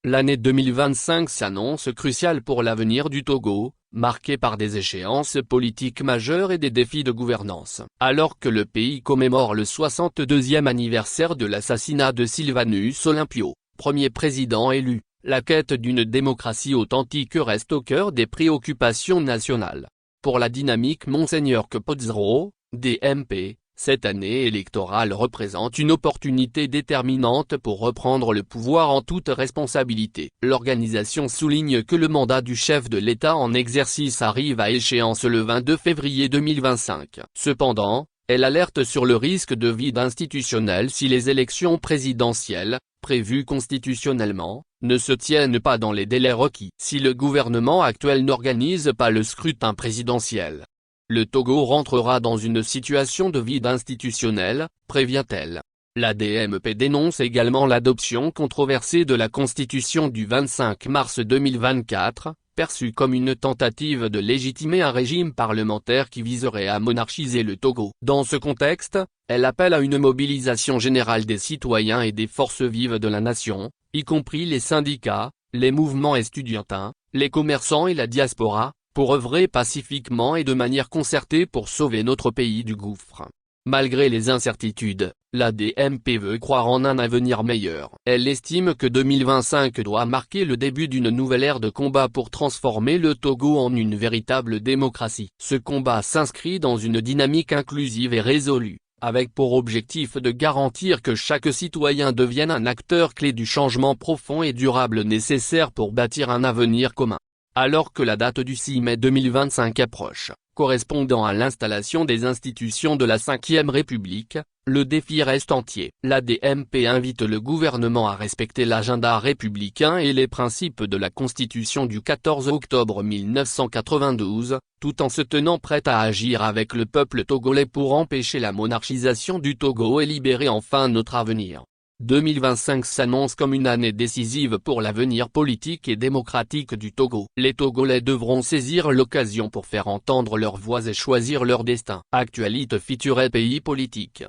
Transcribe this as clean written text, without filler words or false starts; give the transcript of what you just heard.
L'année 2025 s'annonce cruciale pour l'avenir du Togo, marquée par des échéances politiques majeures et des défis de gouvernance. Alors que le pays commémore le 62e anniversaire de l'assassinat de Sylvanus Olympio, premier président élu, la quête d'une démocratie authentique reste au cœur des préoccupations nationales. Pour la dynamique Monseigneur Kepozero, DMP, cette année électorale représente une opportunité déterminante pour reprendre le pouvoir en toute responsabilité. L'organisation souligne que le mandat du chef de l'État en exercice arrive à échéance le 22 février 2025. Cependant, elle alerte sur le risque de vide institutionnel si les élections présidentielles, prévues constitutionnellement, ne se tiennent pas dans les délais requis. Si le gouvernement actuel n'organise pas le scrutin présidentiel, le Togo rentrera dans une situation de vide institutionnel, prévient-elle. La DMP dénonce également l'adoption controversée de la Constitution du 25 mars 2024, perçue comme une tentative de légitimer un régime parlementaire qui viserait à monarchiser le Togo. Dans ce contexte, elle appelle à une mobilisation générale des citoyens et des forces vives de la nation, y compris les syndicats, les mouvements estudiantins, les commerçants et la diaspora, pour œuvrer pacifiquement et de manière concertée pour sauver notre pays du gouffre. Malgré les incertitudes, la DMP veut croire en un avenir meilleur. Elle estime que 2025 doit marquer le début d'une nouvelle ère de combat pour transformer le Togo en une véritable démocratie. Ce combat s'inscrit dans une dynamique inclusive et résolue, avec pour objectif de garantir que chaque citoyen devienne un acteur clé du changement profond et durable nécessaire pour bâtir un avenir commun. Alors que la date du 6 mai 2025 approche, correspondant à l'installation des institutions de la Ve République, le défi reste entier. La DMP invite le gouvernement à respecter l'agenda républicain et les principes de la Constitution du 14 octobre 1992, tout en se tenant prête à agir avec le peuple togolais pour empêcher la monarchisation du Togo et libérer enfin notre avenir. 2025 s'annonce comme une année décisive pour l'avenir politique et démocratique du Togo. Les Togolais devront saisir l'occasion pour faire entendre leur voix et choisir leur destin. Actualité feature pays politique.